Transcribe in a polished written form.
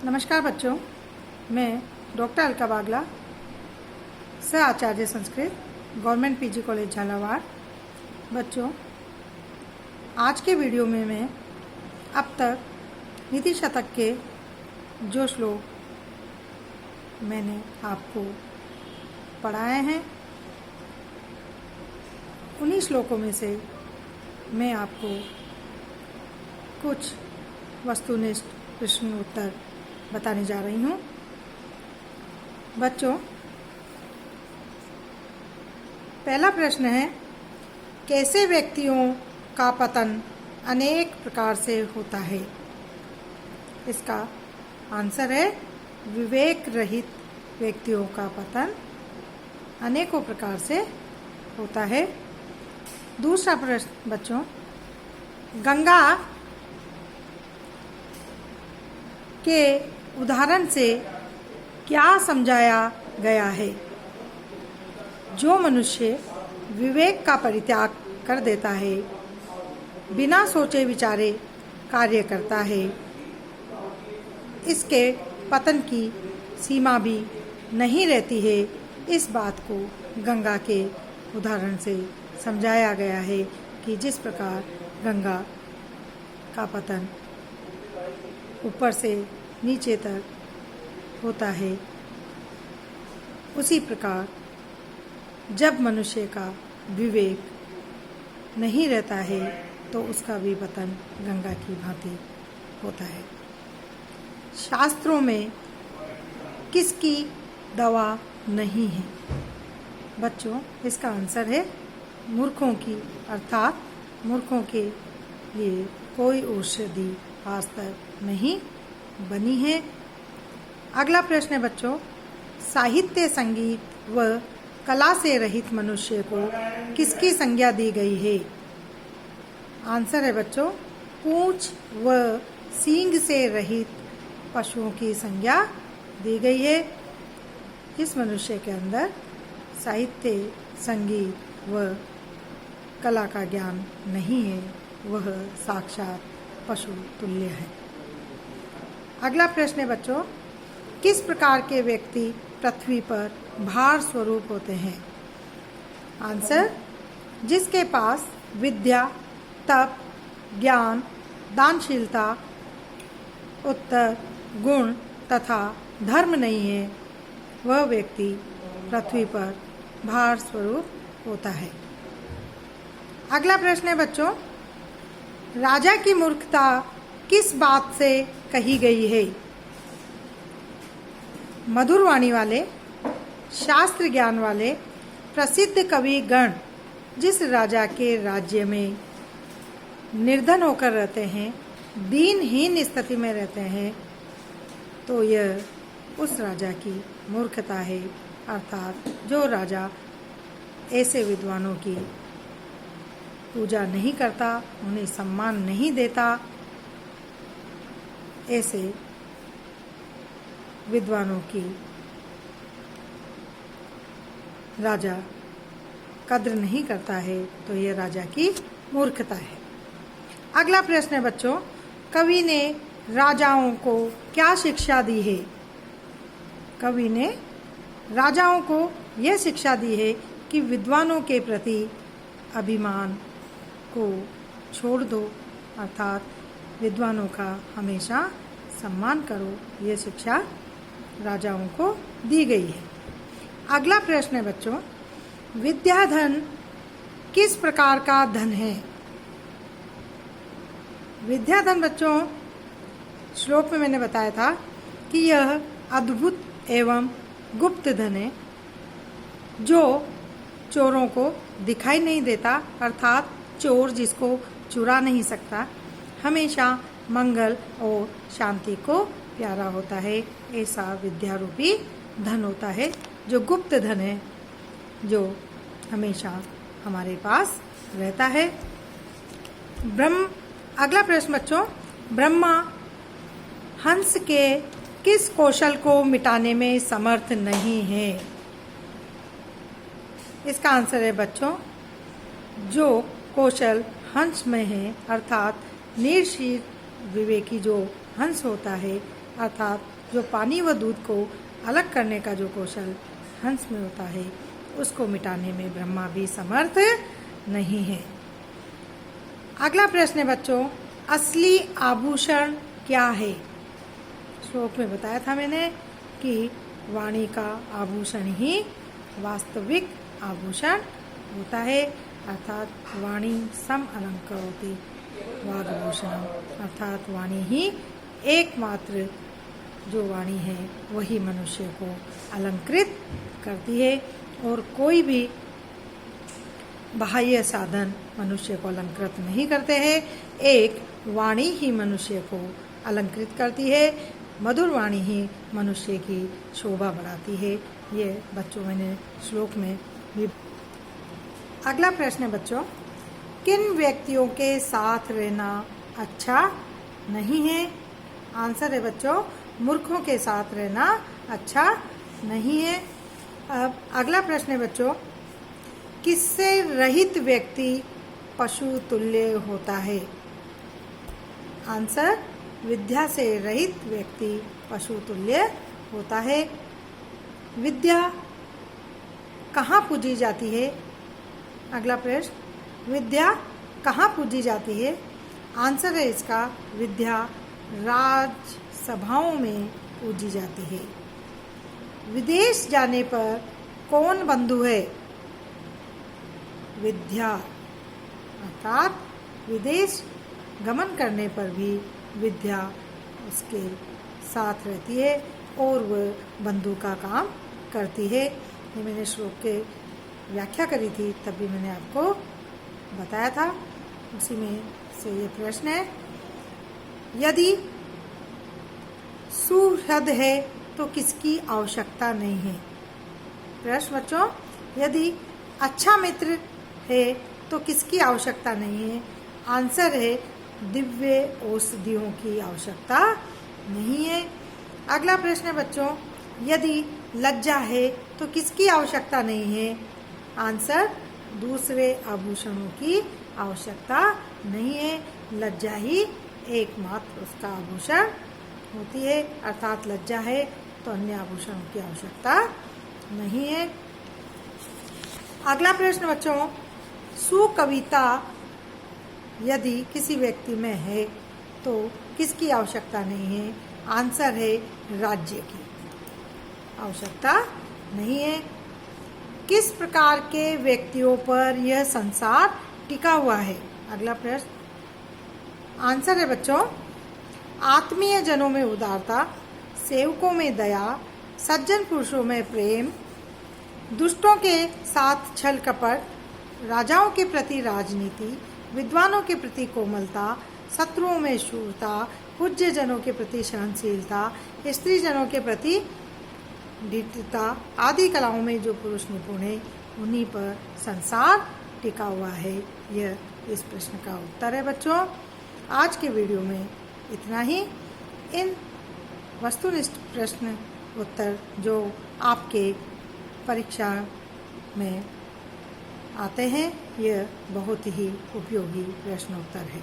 नमस्कार बच्चों, मैं डॉक्टर अलका बागला, सह आचार्य Sanskrit, government PG college Jhalawar. बच्चों, आज के वीडियो में मैं अब तक नीति शतक के जो श्लोक मैंने आपको पढ़ाए हैं, उन्हीं श्लोकों में से मैं आपको कुछ वस्तुनिष्ठ प्रश्न उत्तर बताने जा रही हूँ। बच्चों, पहला प्रश्न है, कैसे व्यक्तियों का पतन अनेक प्रकार से होता है? इसका आंसर है, विवेक रहित व्यक्तियों का पतन अनेकों प्रकार से होता है। दूसरा प्रश्न बच्चों, गंगा के उदाहरण से क्या समझाया गया है? जो मनुष्य विवेक का परित्याग कर देता है, बिना सोचे विचारे कार्य करता है, इसके पतन की सीमा भी नहीं रहती है। इस बात को गंगा के उदाहरण से समझाया गया है कि जिस प्रकार गंगा का पतन ऊपर से नीचे तक होता है, उसी प्रकार जब मनुष्य का विवेक नहीं रहता है तो उसका भी पतन गंगा की भांति होता है। शास्त्रों में किसकी दवा नहीं है? बच्चों, इसका आंसर है मूर्खों की, अर्थात मूर्खों के लिए कोई औषधि आज तक नहीं बनी है। अगला प्रश्न है बच्चों, साहित्य, संगीत व कला से रहित मनुष्य को किसकी संज्ञा दी गई है? आंसर है बच्चों, पूंछ व सींग से रहित पशुओं की संज्ञा दी गई है। जिस मनुष्य के अंदर साहित्य, संगीत व कला का ज्ञान नहीं है, वह साक्षात पशु तुल्य है। अगला प्रश्न है बच्चों, किस प्रकार के व्यक्ति पृथ्वी पर भार स्वरूप होते हैं? आंसर, जिसके पास विद्या, तप, ज्ञान, दानशीलता, उत्तर गुण तथा धर्म नहीं है, वह व्यक्ति पृथ्वी पर भार स्वरूप होता है। अगला प्रश्न है बच्चों, राजा की मूर्खता किस बात से कही गई है? मधुर वाणी वाले, शास्त्र ज्ञान वाले प्रसिद्ध कवि गण जिस राजा के राज्य में निर्धन होकर रहते हैं, दीनहीन स्थिति में रहते हैं, तो यह उस राजा की मूर्खता है। अर्थात जो राजा ऐसे विद्वानों की पूजा नहीं करता, उन्हें सम्मान नहीं देता, ऐसे विद्वानों की राजा कद्र नहीं करता है, तो यह राजा की मूर्खता है। अगला प्रश्न है बच्चों, कवि ने राजाओं को क्या शिक्षा दी है? कवि ने राजाओं को यह शिक्षा दी है कि विद्वानों के प्रति अभिमान को छोड़ दो, अर्थात विद्वानों का हमेशा सम्मान करो। ये शिक्षा राजाओं को दी गई है। अगला प्रश्न है बच्चों, विद्या धन किस प्रकार का धन है? विद्या धन बच्चों, श्लोक में मैंने बताया था कि यह अद्भुत एवं गुप्त धन है, जो चोरों को दिखाई नहीं देता, अर्थात चोर जिसको चुरा नहीं सकता, हमेशा मंगल और शांति को प्यारा होता है। ऐसा विद्यारूपी धन होता है, जो गुप्त धन है, जो हमेशा हमारे पास रहता है। अगला प्रश्न बच्चों, ब्रह्मा हंस के किस कौशल को मिटाने में समर्थ नहीं है? इसका आंसर है बच्चों, जो कौशल हंस में है, अर्थात निर्शील विवेकी जो हंस होता है, अर्थात जो पानी व दूध को अलग करने का जो कौशल हंस में होता है, उसको मिटाने में ब्रह्मा भी समर्थ नहीं है। अगला प्रश्न है बच्चों, असली आभूषण क्या है? श्लोक में बताया था मैंने कि वाणी का आभूषण ही वास्तविक आभूषण होता है, अर्थात वाणी सम अलंकरोति वागभूषणम, अर्थात वाणी ही एकमात्र जो वाणी है वही मनुष्य को अलंकृत करती है, और कोई भी बाह्य साधन मनुष्य को अलंकृत नहीं करते हैं। एक वाणी ही मनुष्य को अलंकृत करती है, मधुर वाणी ही मनुष्य की शोभा बढ़ाती है। ये बच्चों मैंने श्लोक में भी। अगला प्रश्न है बच्चों, किन व्यक्तियों के साथ रहना अच्छा नहीं है? आंसर है बच्चों, मूर्खों के साथ रहना अच्छा नहीं है। अब अगला प्रश्न है बच्चों, किससे रहित व्यक्ति पशु तुल्य होता है? आंसर, विद्या से रहित व्यक्ति पशु तुल्य होता है। विद्या कहाँ पूजी जाती है? अगला प्रश्न, विद्या कहाँ पूजी जाती है? आंसर है इसका, विद्या राजसभाओं में पूजी जाती है। विदेश जाने पर कौन बंधु है? विद्या, अर्थात विदेश गमन करने पर भी विद्या उसके साथ रहती है और वह बंधु का काम करती है। ये मैंने श्लोक के व्याख्या करी थी, तब भी मैंने आपको बताया था। उसी में से ये प्रश्न है, यदि सुहृद है तो किसकी आवश्यकता नहीं है? प्रश्न बच्चों, यदि अच्छा मित्र है तो किसकी आवश्यकता नहीं है? आंसर है, दिव्य औषधियों की आवश्यकता नहीं है। अगला प्रश्न है बच्चों, यदि लज्जा है तो किसकी आवश्यकता नहीं है? आंसर, दूसरे आभूषणों की आवश्यकता नहीं है। लज्जा ही एकमात्र उसका आभूषण होती है, अर्थात लज्जा है तो अन्य आभूषणों की आवश्यकता नहीं है। अगला प्रश्न बच्चों, सुकविता यदि किसी व्यक्ति में है तो किसकी आवश्यकता नहीं है? आंसर है, राज्य की आवश्यकता नहीं है। किस प्रकार के व्यक्तियों पर यह संसार टिका हुआ है? अगला प्रश्न, आंसर है बच्चों, आत्मीय जनों में उदारता, सेवकों में दया, सज्जन पुरुषों में प्रेम, दुष्टों के साथ छल कपट, राजाओं के प्रति राजनीति, विद्वानों के प्रति कोमलता, शत्रुओं में शूरता, पूज्य जनों के प्रति सहनशीलता, स्त्री जनों के प्रति धीरता आदि कलाओं में जो पुरुष निपुण है, उन्हीं पर संसार टिका हुआ है। यह इस प्रश्न का उत्तर है बच्चों। आज के वीडियो में इतना ही। इन वस्तुनिष्ठ प्रश्न उत्तर जो आपके परीक्षा में आते हैं, यह बहुत ही उपयोगी प्रश्नोत्तर है।